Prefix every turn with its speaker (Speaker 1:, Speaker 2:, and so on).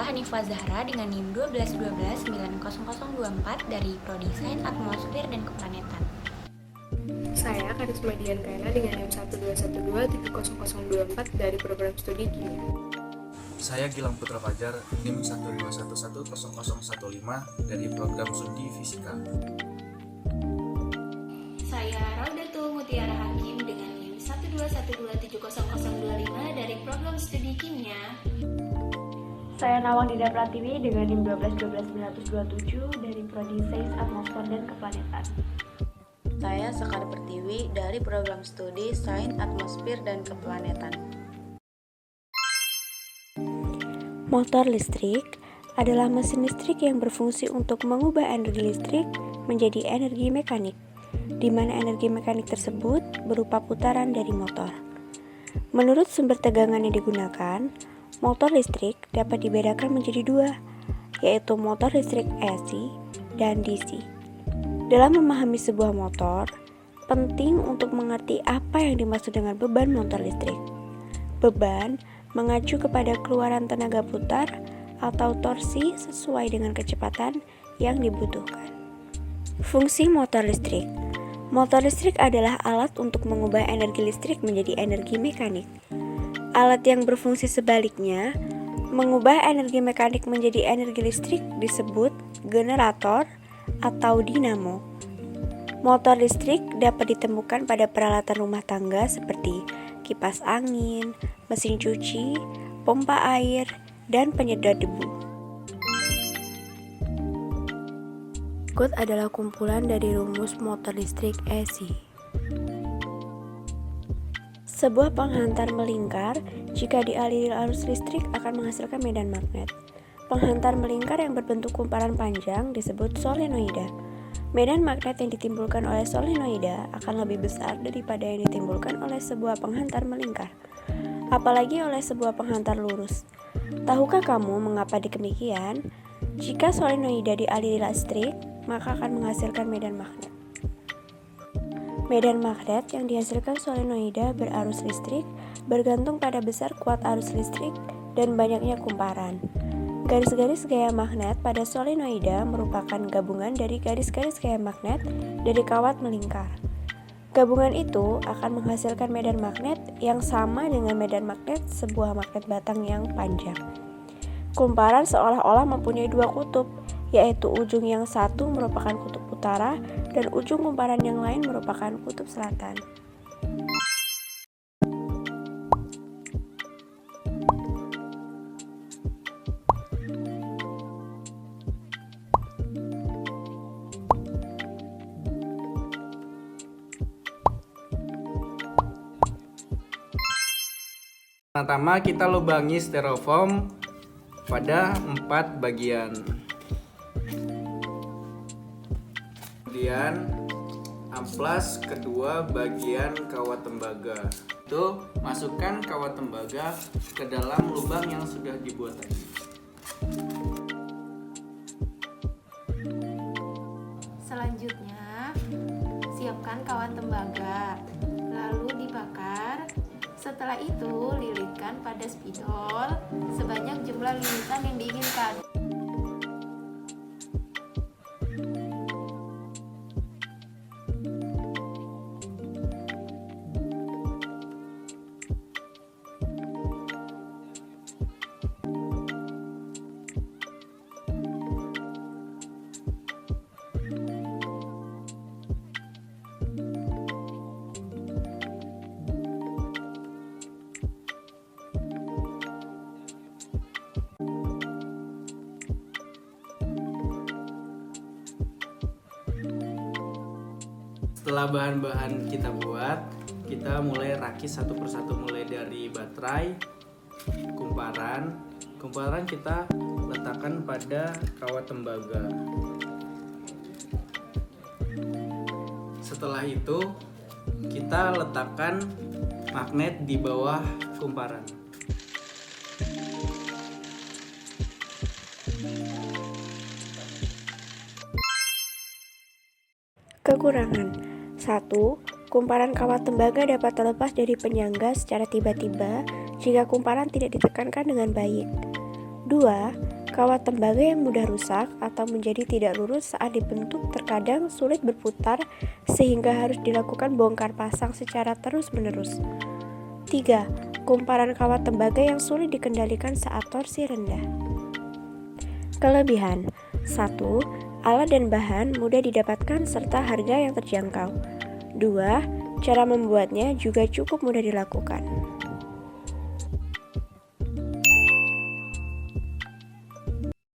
Speaker 1: Hanifah Zahra dengan NIM 121290024 dari Prodi Sains Atmosfer dan Keplanetan.
Speaker 2: Saya Karisma Dian Kaina dengan NIM 121270024 dari program studi kimia.
Speaker 3: Saya Gilang Putra Fajar, NIM 121100015 dari program studi fisika.
Speaker 4: Saya Raudatul Mutiara Hakim dengan NIM 121270025 dari program studi kimia.
Speaker 5: Saya Nawang Dinda Pratiwi dengan NIM 1212927 dari Prodi Sains Atmosfer dan Keplanetan.
Speaker 6: Saya Sekar Pertiwi dari program studi Sains Atmosfer dan Keplanetan.
Speaker 7: Motor listrik adalah mesin listrik yang berfungsi untuk mengubah energi listrik menjadi energi mekanik, di mana energi mekanik tersebut berupa putaran dari motor. Menurut sumber tegangan yang digunakan, motor listrik dapat dibedakan menjadi dua, yaitu motor listrik AC dan DC. Dalam memahami sebuah motor, penting untuk mengerti apa yang dimaksud dengan beban motor listrik. Beban mengacu kepada keluaran tenaga putar atau torsi sesuai dengan kecepatan yang dibutuhkan. Fungsi motor listrik. Motor listrik adalah alat untuk mengubah energi listrik menjadi energi mekanik. Alat yang berfungsi sebaliknya, mengubah energi mekanik menjadi energi listrik disebut generator atau dinamo. Motor listrik dapat ditemukan pada peralatan rumah tangga seperti kipas angin, mesin cuci, pompa air, dan penyedot debu. Berikut adalah kumpulan dari rumus motor listrik AC. Sebuah penghantar melingkar jika dialiri arus listrik akan menghasilkan medan magnet. Penghantar melingkar yang berbentuk kumparan panjang disebut solenoida. Medan magnet yang ditimbulkan oleh solenoida akan lebih besar daripada yang ditimbulkan oleh sebuah penghantar melingkar, apalagi oleh sebuah penghantar lurus. Tahukah kamu mengapa demikian? Jika solenoida dialiri listrik, maka akan menghasilkan medan magnet. Medan magnet yang dihasilkan solenoida berarus listrik bergantung pada besar kuat arus listrik dan banyaknya kumparan. Garis-garis gaya magnet pada solenoida merupakan gabungan dari garis-garis gaya magnet dari kawat melingkar. Gabungan itu akan menghasilkan medan magnet yang sama dengan medan magnet sebuah magnet batang yang panjang. Kumparan seolah-olah mempunyai dua kutub, yaitu ujung yang satu merupakan kutub utara dan ujung kumparan yang lain merupakan kutub selatan.
Speaker 8: Pertama kita lubangi styrofoam pada 4 bagian. Kemudian amplas kedua bagian kawat tembaga. Itu masukkan kawat tembaga ke dalam lubang yang sudah dibuat tadi.
Speaker 4: Selanjutnya, siapkan kawat tembaga, lalu dibakar. Setelah itu, lilitkan pada spidol sebanyak jumlah lilitan yang diinginkan.
Speaker 8: Setelah bahan-bahan kita buat, kita mulai rakit satu persatu, mulai dari baterai, kumparan kita letakkan pada kawat tembaga. Setelah itu kita letakkan magnet di bawah kumparan.
Speaker 7: Kekurangan 1. Kumparan kawat tembaga dapat terlepas dari penyangga secara tiba-tiba jika kumparan tidak ditekankan dengan baik. 2. Kawat tembaga yang mudah rusak atau menjadi tidak lurus saat dibentuk terkadang sulit berputar sehingga harus dilakukan bongkar pasang secara terus-menerus. 3. Kumparan kawat tembaga yang sulit dikendalikan saat torsi rendah. Kelebihan: 1. Alat dan bahan mudah didapatkan serta harga yang terjangkau. 2. Cara membuatnya juga cukup mudah dilakukan.